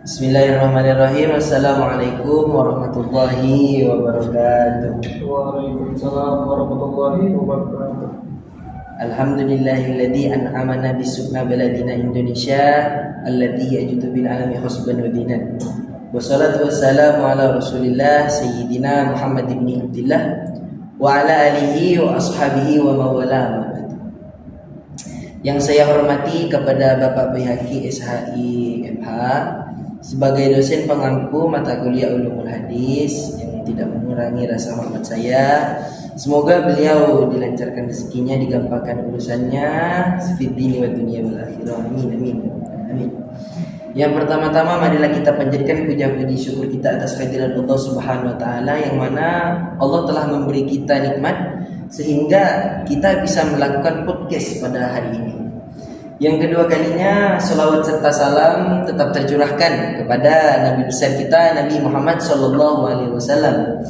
Bismillahirrahmanirrahim. Assalamualaikum warahmatullahi wabarakatuh. Waalaikumsalam warahmatullahi wabarakatuh. Alhamdulillahilladzi an'amana bisukna baladina Indonesia alladzi yajudu bil alami husban wa dinan. Wassalatu wassalamu ala Rasulillah sayyidina Muhammad ibn Abdillah wa ala alihi wa ashabihi wa mawala. Yang saya hormati kepada Bapak Baihaqi SHI MH sebagai dosen pengampu mata kuliah Ulumul Hadis yang tidak mengurangi rasa hormat saya. Semoga beliau dilancarkan rezekinya, digampangkan urusannya fid dini wa dunya wal akhirah. Amin amin. Amin. Yang pertama-tama marilah kita panjatkan puja-puji syukur kita atas kehadiran Allah Subhanahu wa taala yang mana Allah telah memberi kita nikmat sehingga kita bisa melakukan podcast pada hari ini. Yang kedua kalinya salawat serta salam tetap tercurahkan kepada Nabi besar kita Nabi Muhammad SAW,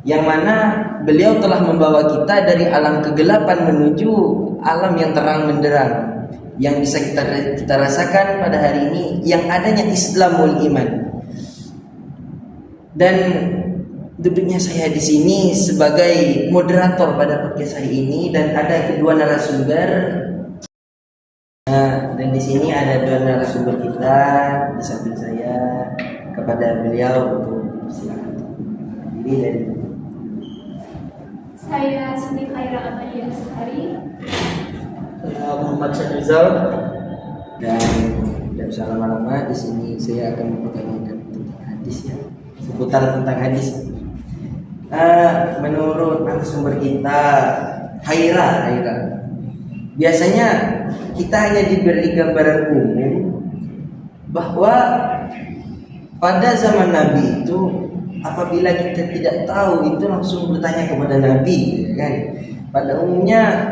yang mana beliau telah membawa kita dari alam kegelapan menuju alam yang terang benderang, yang bisa kita rasakan pada hari ini yang adanya Islamul Iman. Dan duduknya saya di sini sebagai moderator pada podcast hari ini, dan ada kedua narasumber. Dan di sini ada dua narasumber kita di samping saya. Kepada beliau untuk silakan diri dari saya Siti Khaira Amalia Sehari. Saya Muhammad Syahrizal. Dan tidak usah lama-lama, di sini saya akan mempertanyakan tentang hadis ya, seputar tentang hadis. Menurut narasumber kita Khaira, biasanya kita hanya diberi gambaran umum bahwa pada zaman Nabi itu apabila kita tidak tahu itu langsung bertanya kepada Nabi, kan? Pada umumnya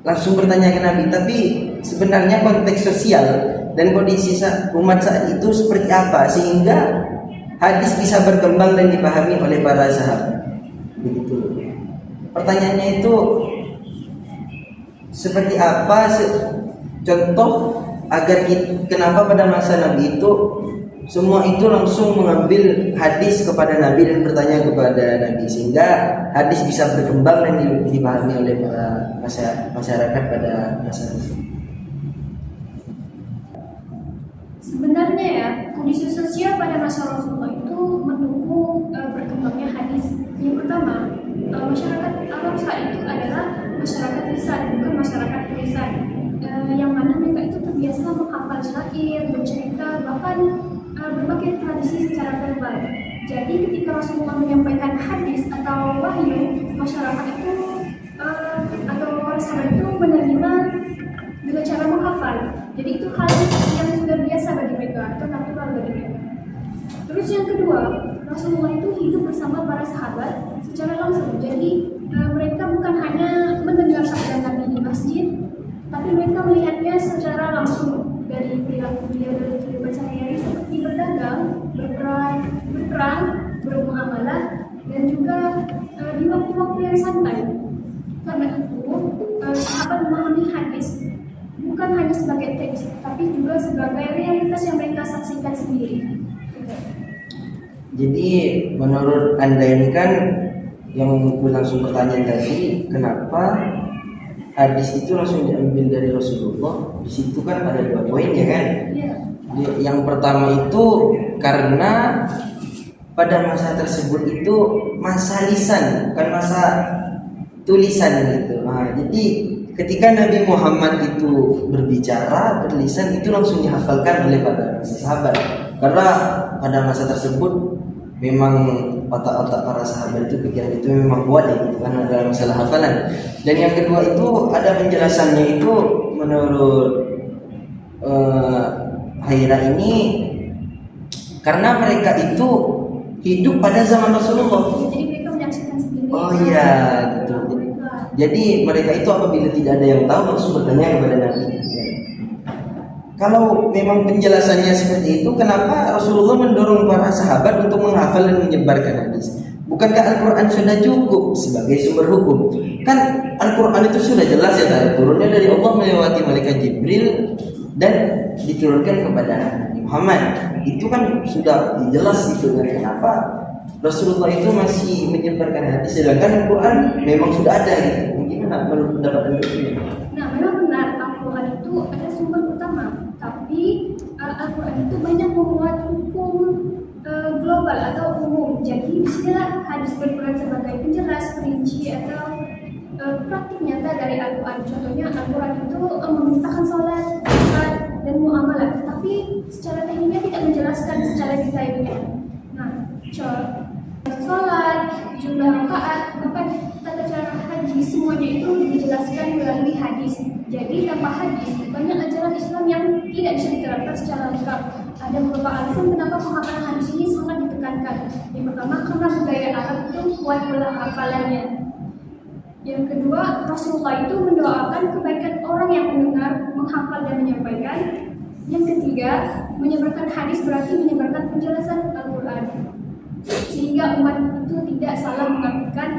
langsung bertanya ke Nabi, tapi sebenarnya konteks sosial dan kondisi umat saat itu seperti apa sehingga hadis bisa berkembang dan dipahami oleh para sahabat. Begitu. Pertanyaannya itu seperti apa contoh agar kenapa pada masa Nabi itu semua itu langsung mengambil hadis kepada Nabi dan bertanya kepada Nabi sehingga hadis bisa berkembang dan dipahami oleh para masyarakat pada masa itu. Sebenarnya ya, kondisi sosial pada masa Rasulullah itu mendukung berkembangnya hadis. Yang pertama, masyarakat Arab saat itu adalah masyarakat lisan, bukan masyarakat tulisan. Yang mana mereka itu terbiasa menghafal syair, bercerita, bahkan berbagai tradisi secara verbal. Jadi ketika Rasulullah menyampaikan hadis atau wahyu, masyarakat itu atau para sahabat itu menerima dengan cara menghafal. Jadi itu hal yang sudah biasa bagi mereka atau natural bagi mereka. Terus yang kedua, Rasulullah itu hidup bersama para sahabat secara langsung. Jadi mereka bukan hanya mendengar sabda Nabi di masjid, tapi mereka melihatnya secara langsung dari perilaku dia, dari kehidupan sehari-hari seperti berdagang, berperang, bermuamalah, dan juga di waktu-waktu yang santai. Karena itu, sahabat memahami hadis bukan hanya sebagai teks, tapi juga sebagai realitas yang mereka saksikan sendiri. Jadi menurut Anda ini kan yang langsung pertanyaan tadi, kenapa hadis itu langsung diambil dari Rasulullah? Di situ kan ada dua poin ya kan? Ya. Yang pertama itu karena pada masa tersebut itu masa lisan, bukan masa tulisan gitu. Nah, jadi ketika Nabi Muhammad itu berbicara, berlisan, itu langsung dihafalkan oleh para sahabat. Karena pada masa tersebut memang otak-otak para sahabat itu, pikiran itu memang kuat ya gitu kan, ada masalah hafalan. Dan yang kedua itu ada penjelasannya itu menurut Khaira ini karena mereka itu hidup pada zaman Rasulullah. Jadi mereka menyaksikan sendiri. Oh iya, betul. Jadi mereka itu apabila tidak ada yang tahu langsung bertanya kepada Nabi. Kalau memang penjelasannya seperti itu, kenapa Rasulullah mendorong para sahabat untuk menghafal dan menyebarkan hadis? Bukankah Al-Quran sudah cukup sebagai sumber hukum? Kan Al-Quran itu sudah jelas ya, turunnya dari Allah melewati malaikat Jibril dan diturunkan kepada Muhammad. Itu kan sudah jelas gitu kan. Kenapa Rasulullah itu masih menyebarkan hadis sedangkan Al-Quran memang sudah ada gitu. Gimana menurut pendapat Anda? Nah, memang benar Al-Quran itu ada sumber utama, tapi Al-Quran itu banyak memuat hukum global atau umum. Jadi disinilah hadis berperan sebagai penjelas, perinci atau praktik nyata dari Al-Quran. Contohnya Al-Quran itu memerintahkan sholat, zakat, dan muamalah, tapi secara tekniknya tidak menjelaskan secara detailnya. Nah, sholat, jumlah rakaat, bahkan tata cara haji, semuanya itu dijelaskan melalui hadis. Jadi tanpa hadis, banyak ajaran Islam yang tidak bisa diterapkan secara lengkap. Ada beberapa alasan kenapa penghafalan hadis ini sangat ditekankan. Yang pertama, karena budaya Arab itu kuat pula hafalannya. Yang kedua, Rasulullah itu mendoakan kebaikan orang yang mendengar, menghafal dan menyampaikan. Yang ketiga, menyebarkan hadis berarti menyebarkan penjelasan Al-Quran, sehingga umat itu tidak salah mengartikan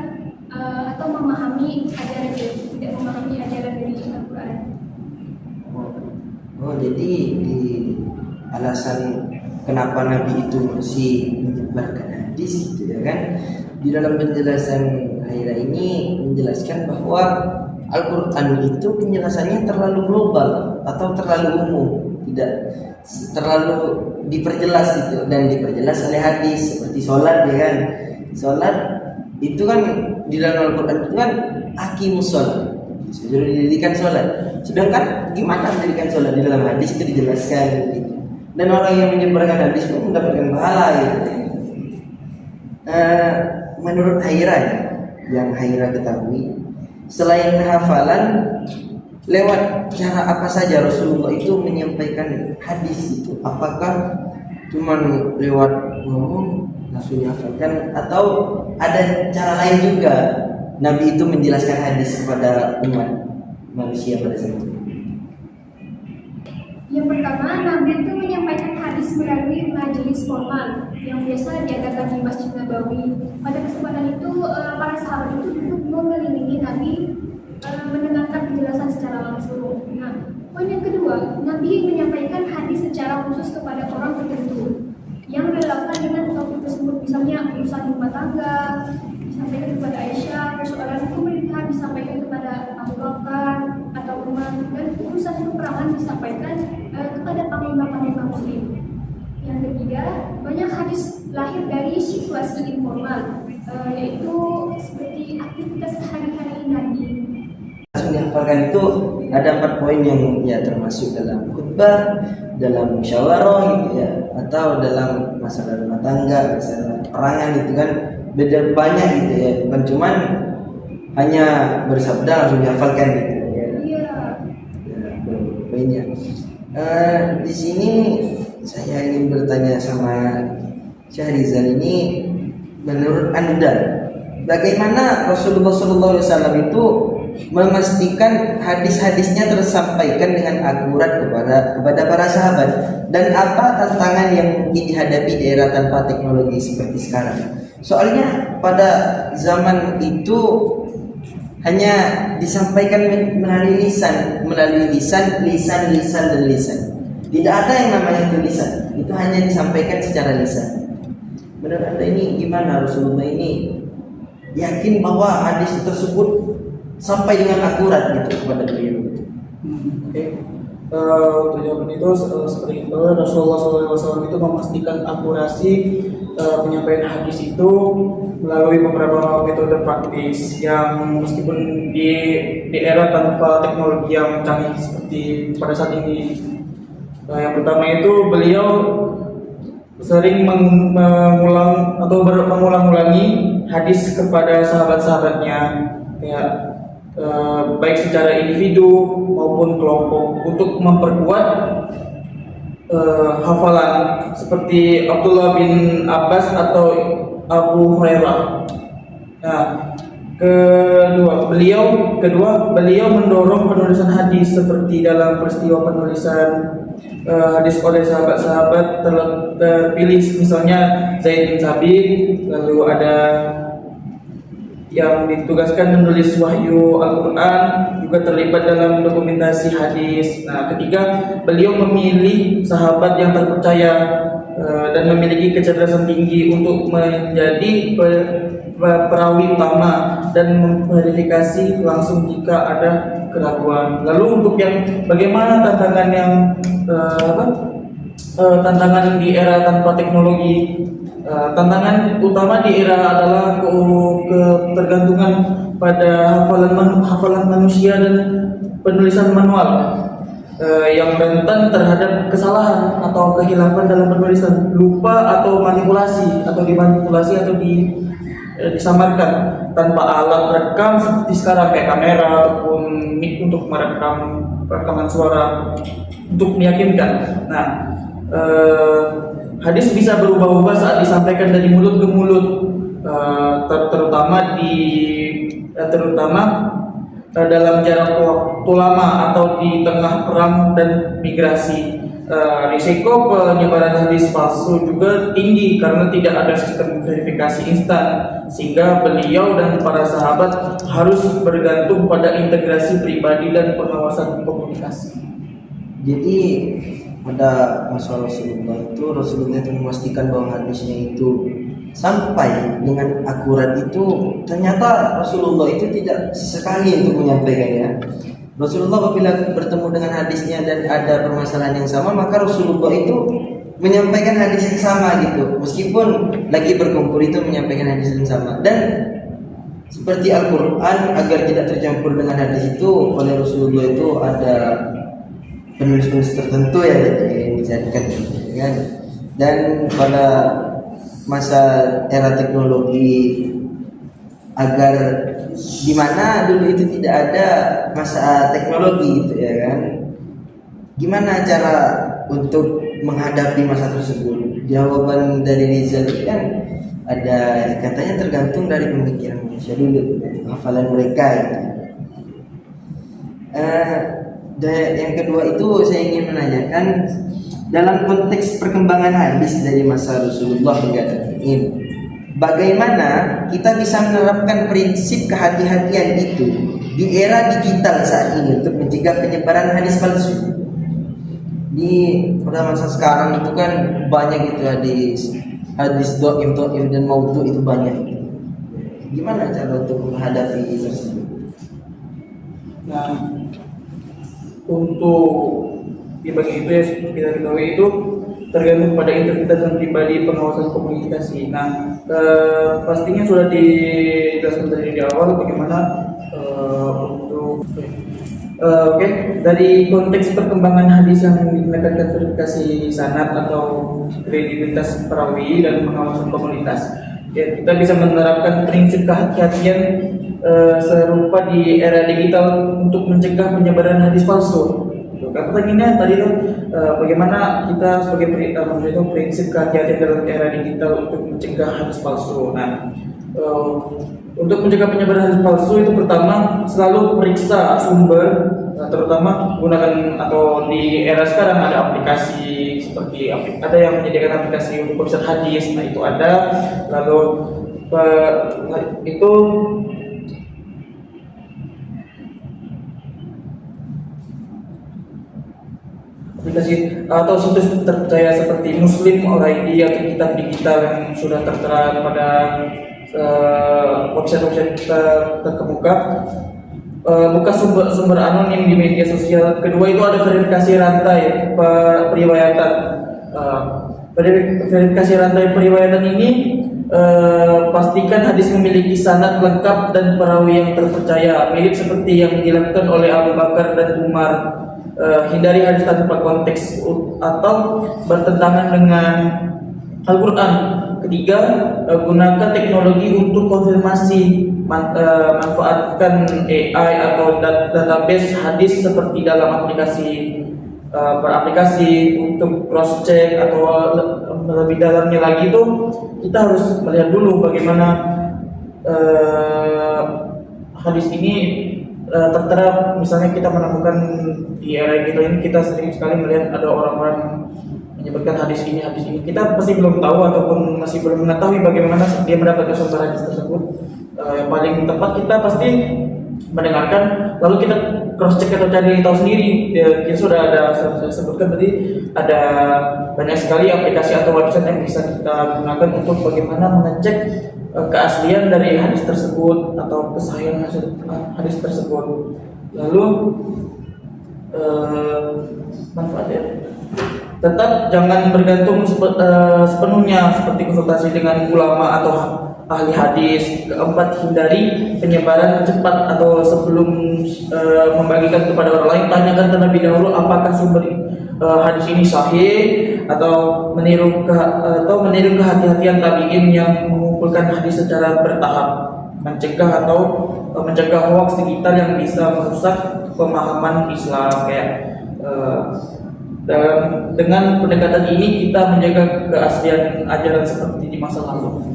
atau memahami ajaran dari Al-Quran. Oh, jadi di alasan kenapa Nabi itu masih menyebarkan hadis gitu ya kan? Di dalam penjelasan Haira ini menjelaskan bahwa Al-Quran itu penjelasannya terlalu global atau terlalu umum, tidak terlalu diperjelas gitu, dan diperjelas oleh hadis seperti sholat ya kan. Sholat itu kan di dalam Al-Quran itu kan aqimus sholat, sudah didirikan sholat. Sedangkan gimana mendirikan sholat di dalam hadis itu dijelaskan gitu. Dan orang yang menyebarkan hadis pun mendapatkan pahala gitu. Menurut Haira yang Haira ketahui, selain hafalan, lewat cara apa saja Rasulullah itu menyampaikan hadis itu? Apakah cuma lewat ngomong langsung dihafalkan, atau ada cara lain juga Nabi itu menjelaskan hadis kepada umat manusia pada saat itu? Yang pertama, Nabi itu menyampaikan hadis melalui majelis formal yang biasa diadakan di Masjid Nabawi. Pada kesempatan itu, para sahabat itu duduk mengelilingi Nabi mendengarkan penjelasan secara langsung. Nah, poin yang kedua, Nabi menyampaikan hadis secara khusus kepada orang tertentu yang relevan dengan topik tersebut. Misalnya urusan rumah tangga disampaikan kepada Aisyah, persoalan pemerintahan disampaikan kepada Abu Bakar atau Umar, dan urusan peperangan disampaikan kepada panglima-panglima Muslim. Yang ketiga, banyak hadis lahir dari situasi informal, yaitu seperti aktivitas sehari-hari Nabi. Langsung dihafalkan itu ada 4 poin yang ya termasuk dalam khutbah, dalam musyawarah gitu ya, atau dalam masalah rumah tangga, masalah perangan gitu kan, beda banyak gitu ya, bukan cuman hanya bersabda langsung dihafalkan gitu ya. Iya. Ya, poinnya. Di sini saya ingin bertanya sama Syahrizal ini, menurut Anda bagaimana Rasulullah SAW itu memastikan hadis-hadisnya tersampaikan dengan akurat kepada para sahabat, dan apa tantangan yang mungkin dihadapi di era tanpa teknologi seperti sekarang? Soalnya pada zaman itu hanya disampaikan melalui lisan, dan lisan. Tidak ada yang namanya tulisan, itu hanya disampaikan secara lisan. Menurut Anda ini gimana? Rasulullah ini yakin bahwa hadis tersebut sampai dengan akurat gitu kepada beliau? Oke. Untuk jawaban itu seperti itu, Rasulullah SAW itu memastikan akurasi penyampaian hadis itu melalui beberapa metode praktis yang meskipun di era tanpa teknologi yang canggih seperti pada saat ini. Yang pertama itu beliau sering mengulang-ulangi hadis kepada sahabat-sahabatnya, kayak baik secara individu maupun kelompok, untuk memperkuat hafalan seperti Abdullah bin Abbas atau Abu Hurairah. Nah, kedua beliau mendorong penulisan hadis seperti dalam peristiwa penulisan hadis oleh sahabat-sahabat terpilih, misalnya Zaid bin Sabit, lalu ada yang ditugaskan menulis wahyu Al-Quran, juga terlibat dalam dokumentasi hadis. Nah, ketiga, beliau memilih sahabat yang terpercaya dan memiliki kecerdasan tinggi untuk menjadi perawi utama dan memverifikasi langsung jika ada keraguan. Lalu untuk yang bagaimana tantangan yang tantangan di era tanpa teknologi. Tantangan utama di era adalah ketergantungan pada hafalan manusia dan penulisan manual yang rentan terhadap kesalahan atau kehilafan dalam penulisan, lupa atau dimanipulasi atau disamarkan tanpa alat rekam seperti sekarang kayak kamera ataupun mic untuk merekam rekaman suara untuk meyakinkan. Nah, hadis bisa berubah-ubah saat disampaikan dari mulut ke mulut, terutama dalam jarak waktu lama atau di tengah perang dan migrasi. Risiko penyebaran hadis palsu juga tinggi karena tidak ada sistem verifikasi instan, sehingga beliau dan para sahabat harus bergantung pada integrasi pribadi dan pengawasan komunikasi. Jadi pada masa Rasulullah itu memastikan bahwa hadisnya itu sampai dengan akurat. Itu ternyata Rasulullah itu tidak sekali untuk menyampaikannya. Rasulullah apabila bertemu dengan hadisnya dan ada permasalahan yang sama, maka Rasulullah itu menyampaikan hadis yang sama gitu. Meskipun lagi berkumpul itu menyampaikan hadis yang sama. Dan seperti Al-Quran, agar tidak tercampur dengan hadis itu, oleh Rasulullah itu ada penulis-penulis tertentu yang dijadikan kan. Dan pada masa era teknologi, agar di mana dulu itu tidak ada masa teknologi gitu ya kan, gimana cara untuk menghadapi masa tersebut? Jawaban dari Rizal kan ada, katanya tergantung dari pemikiran manusia dulu, hafalan mereka gitu. Yang kedua itu saya ingin menanyakan, dalam konteks perkembangan hadis dari masa Rasulullah hingga saat ini, bagaimana kita bisa menerapkan prinsip kehati-hatian itu di era digital saat ini untuk mencegah penyebaran hadis palsu? Di pada masa sekarang itu kan banyak itu hadis dhaif dan maudhu itu banyak. Gimana cara untuk menghadapi itu tersebut? Nah, untuk dibagi itu ya, seperti kita ketahui itu tergantung pada integritas dan pribadi pengawasan komunikasi. Nah, pastinya sudah dijelaskan dari di awal bagaimana Oke, dari konteks perkembangan hadis yang menekankan verifikasi sanad atau kredibilitas perawi dan pengawasan komunitas, ya, kita bisa menerapkan prinsip kehati-hatian serupa di era digital untuk mencegah penyebaran hadis palsu. Pertanyaannya tadi tuh bagaimana kita sebagai manusia itu prinsip kehati-hatian dalam era digital untuk mencegah hadis palsu. Nah, untuk mencegah penyebaran hadis palsu itu pertama selalu periksa sumber, terutama gunakan atau di era sekarang ada aplikasi seperti ada yang menyediakan aplikasi untuk pemeriksaan hadis. Nah, itu ada. Lalu itu aplikasi atau situs terpercaya seperti Muslim ID atau kitab digital yang sudah tertera pada website-website terkemuka. Buka sumber anonim di media sosial. Kedua itu ada verifikasi rantai periwayatan. Verifikasi rantai periwayatan ini pastikan hadis memiliki sanad lengkap dan perawi yang terpercaya, mirip seperti yang dilakukan oleh Abu Bakar dan Umar. Hindari hadis tanpa konteks atau bertentangan dengan Al-Quran. Ketiga, gunakan teknologi untuk konfirmasi. Manfaatkan AI atau database hadis seperti dalam aplikasi beraplikasi untuk cross check, atau lebih dalamnya lagi itu kita harus melihat dulu bagaimana hadis ini tertera, misalnya kita menemukan di era kita ini, kita sering sekali melihat ada orang-orang menyebutkan hadis ini, kita pasti belum tahu ataupun masih belum mengetahui bagaimana dia mendapatkan sumber hadis tersebut. Yang paling tepat kita pasti mendengarkan, lalu kita cross check atau cari tahu sendiri. Kita sudah ada, saya sebutkan tadi, ada banyak sekali aplikasi atau website yang bisa kita gunakan untuk bagaimana mengecek keaslian dari hadis tersebut atau kesahihan hadis tersebut. Lalu manfaatnya, tetap jangan bergantung sepenuhnya seperti konsultasi dengan ulama atau ahli hadis. Keempat, hindari penyebaran cepat atau sebelum membagikan kepada orang lain, tanyakan terlebih dahulu apakah sumber hadis ini sahih, atau meniru kehati-hatian tabi'in yang mengumpulkan hadis secara bertahap, mencegah hoax digital yang bisa merusak pemahaman Islam. Dan dengan pendekatan ini kita menjaga keaslian ajaran seperti di masa lalu.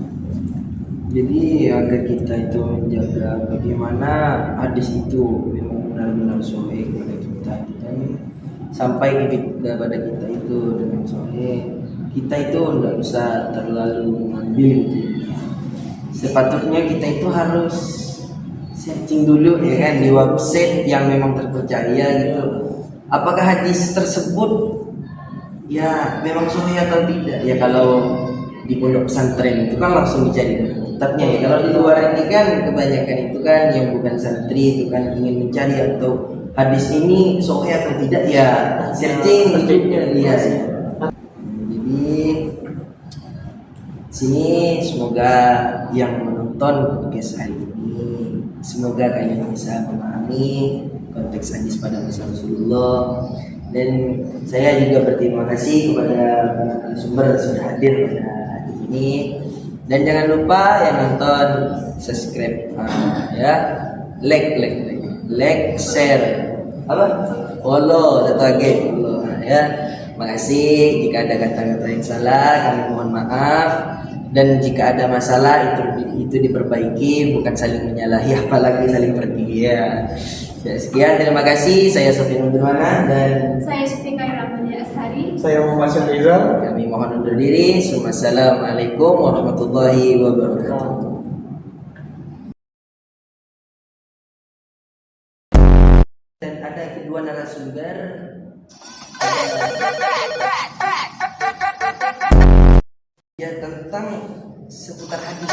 Jadi agar kita itu menjaga bagaimana hadis itu memang benar-benar sahih kepada kita, sampai kepada kita itu dengan sahih, kita itu tidak usah terlalu mengambil gitu. Sepatutnya kita itu harus searching dulu ya kan, di website yang memang terpercaya gitu, apakah hadis tersebut ya memang sahih atau tidak. Ya kalau di pondok pesantren itu kan langsung dicari kitabnya ya. Kalau di luar ini kan kebanyakan itu kan yang bukan santri itu kan ingin mencari atau hadis ini sahih atau tidak ya searching YouTube-nya dia. Jadi sini semoga yang menonton podcast hari ini, semoga kalian bisa memahami konteks hadis pada masa Rasulullah. Dan saya juga berterima kasih kepada sumber sudah hadir pada hari ini. Dan jangan lupa yang nonton subscribe ya, like, share, follow, satu lagi follow ya. Makasih. Jika ada kata-kata yang salah kami mohon maaf, dan jika ada masalah itu diperbaiki, bukan saling menyalahi apalagi saling pergi ya. Sekian, terima kasih. Saya Sofian Nurmana dan Saya Sufika Irama Ashari. Saya Muhammad Syahrizal. kami mohon undur diri. Assalamualaikum warahmatullahi wabarakatuh. Dan ada kedua narasumber ya tentang seputar hadis.